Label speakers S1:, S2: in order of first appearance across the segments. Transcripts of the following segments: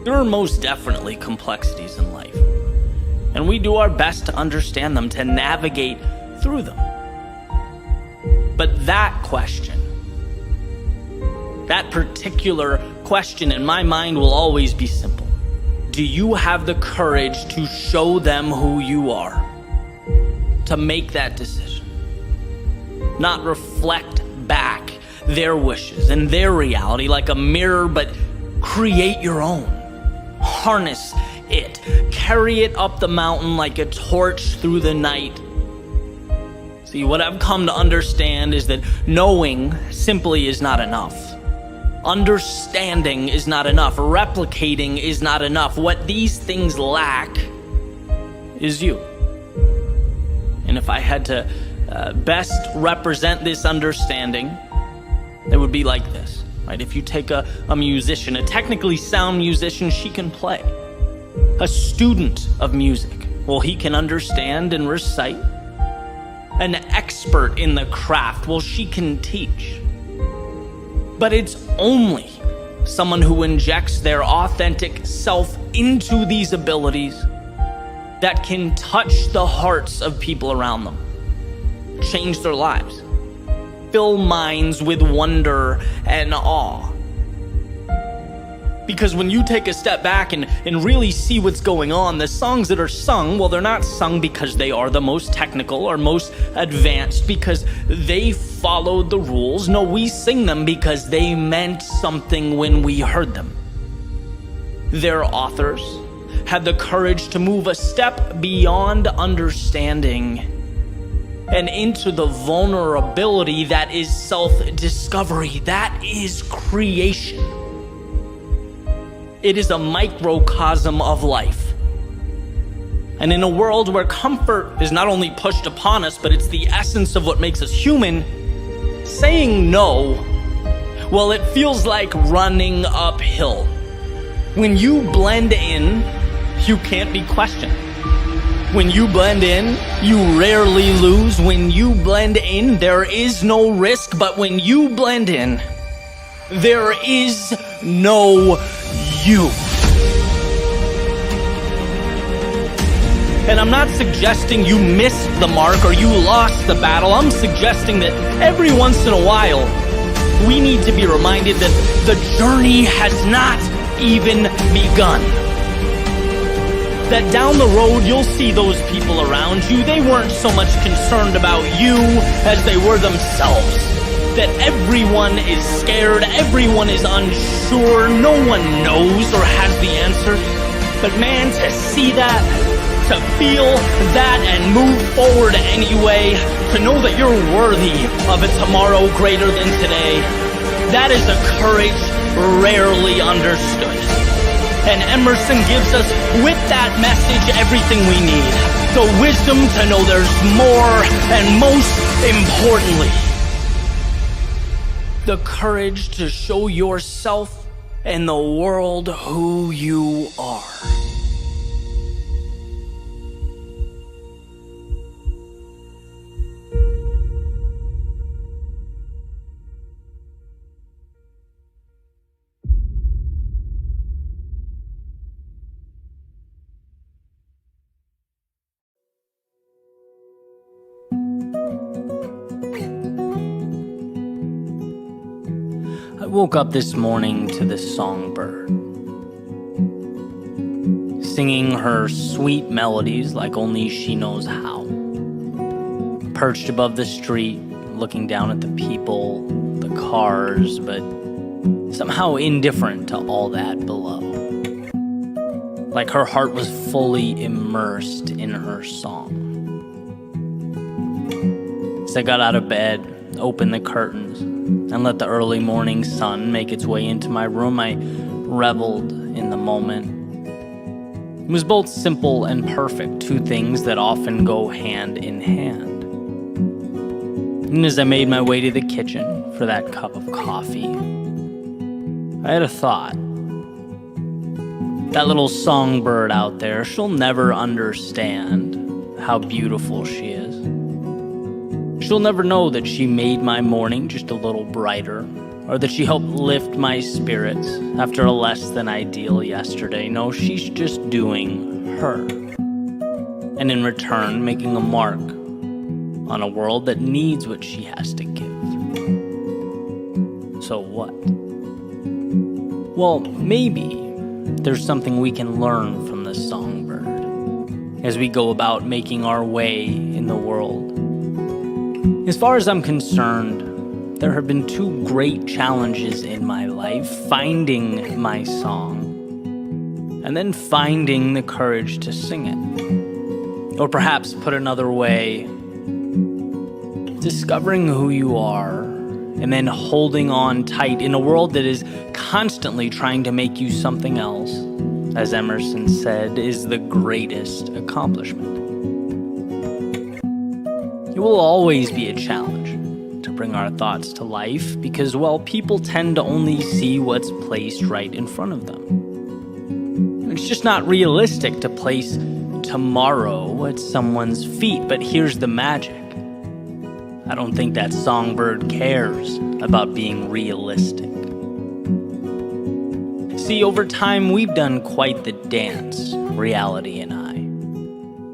S1: There are most definitely complexities in life, and we do our best to understand them, to navigate through them. But that question, that particular question in my mind will always be simple. Do you have the courage to show them who you are? To make that decision. Not reflect back their wishes and their reality like a mirror, but create your own. Harness it. Carry it up the mountain like a torch through the night. See, what I've come to understand is that knowing simply is not enough. Understanding is not enough. Replicating is not enough. What these things lack is you. And if I had to best represent this understanding, it would be like this, right? If you take a musician, a technically sound musician, she can play. A student of music, well, he can understand and recite. An expert in the craft, well, she can teach. But it's only someone who injects their authentic self into these abilities that can touch the hearts of people around them, change their lives, fill minds with wonder and awe. Because when you take a step back and really see what's going on, the songs that are sung, well, they're not sung because they are the most technical or most advanced, because they followed the rules. No, we sing them because they meant something when we heard them. Their authors had the courage to move a step beyond understanding and into the vulnerability that is self-discovery, that is creation. It is a microcosm of life. And in a world where comfort is not only pushed upon us, but it's the essence of what makes us human, saying no, well, it feels like running uphill. When you blend in, you can't be questioned. When you blend in, you rarely lose. When you blend in, there is no risk. But when you blend in, there is no you. And I'm not suggesting you missed the mark or you lost the battle. I'm suggesting that every once in a while, we need to be reminded that the journey has not even begun. That down the road, you'll see those people around you. They weren't so much concerned about you as they were themselves. That everyone is scared, everyone is unsure, no one knows or has the answer. But man, to see that, to feel that and move forward anyway, to know that you're worthy of a tomorrow greater than today, that is a courage rarely understood. And Emerson gives us, with that message, everything we need. The wisdom to know there's more, and most importantly, the courage to show yourself and the world who you are. I woke up this morning to this songbird, singing her sweet melodies like only she knows how. Perched above the street, looking down at the people, the cars, but somehow indifferent to all that below. Like her heart was fully immersed in her song. As I got out of bed, opened the curtains, and let the early morning sun make its way into my room, I reveled in the moment. It was both simple and perfect, two things that often go hand in hand. And as I made my way to the kitchen for that cup of coffee, I had a thought. That little songbird out there, she'll never understand how beautiful she is. She'll never know that she made my morning just a little brighter, or that she helped lift my spirits after a less than ideal yesterday. No, she's just doing her. And in return, making a mark on a world that needs what she has to give. So what? Well, maybe there's something we can learn from the songbird as we go about making our way in the world. As far as I'm concerned, there have been two great challenges in my life: finding my song and then finding the courage to sing it. Or perhaps put another way, discovering who you are and then holding on tight in a world that is constantly trying to make you something else, as Emerson said, is the greatest accomplishment. It will always be a challenge to bring our thoughts to life because, well, people tend to only see what's placed right in front of them. And it's just not realistic to place tomorrow at someone's feet, but here's the magic. I don't think that songbird cares about being realistic. See, over time, we've done quite the dance, reality and I.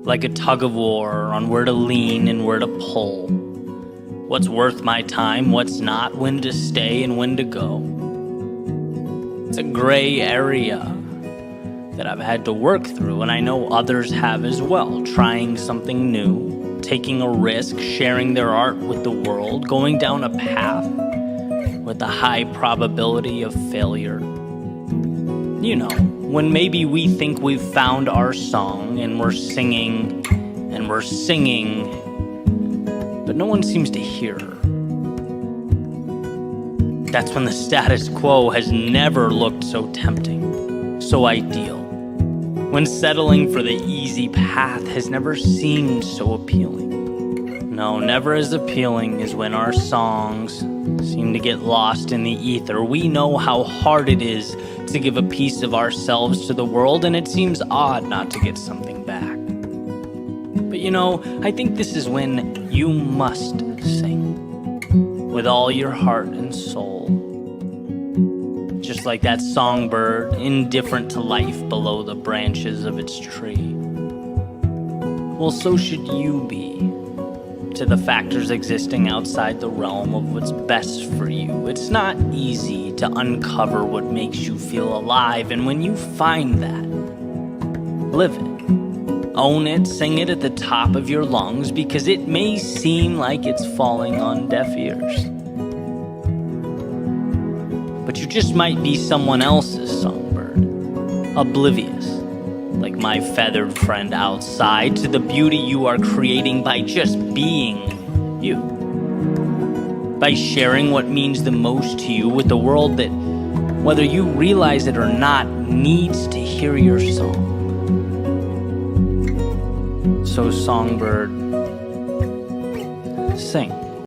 S1: Like a tug of war on where to lean and where to pull. What's worth my time, what's not, when to stay and when to go. It's a gray area that I've had to work through, and I know others have as well, trying something new, taking a risk, sharing their art with the world, going down a path with a high probability of failure. You know, when maybe we think we've found our song and we're singing, but no one seems to hear her. That's when the status quo has never looked so tempting, so ideal. When settling for the easy path has never seemed so appealing. No, never as appealing as when our songs seem to get lost in the ether. We know how hard it is to give a piece of ourselves to the world, and it seems odd not to get something back. But you know, I think this is when you must sing with all your heart and soul. Just like that songbird, indifferent to life below the branches of its tree. Well, so should you be to the factors existing outside the realm of what's best for you. It's not easy to uncover what makes you feel alive, and when you find that, live it. Own it, sing it at the top of your lungs, because it may seem like it's falling on deaf ears. But you just might be someone else's songbird, oblivious, like my feathered friend outside, to the beauty you are creating by just being you. By sharing what means the most to you with the world that, whether you realize it or not, needs to hear your song. So songbird, sing.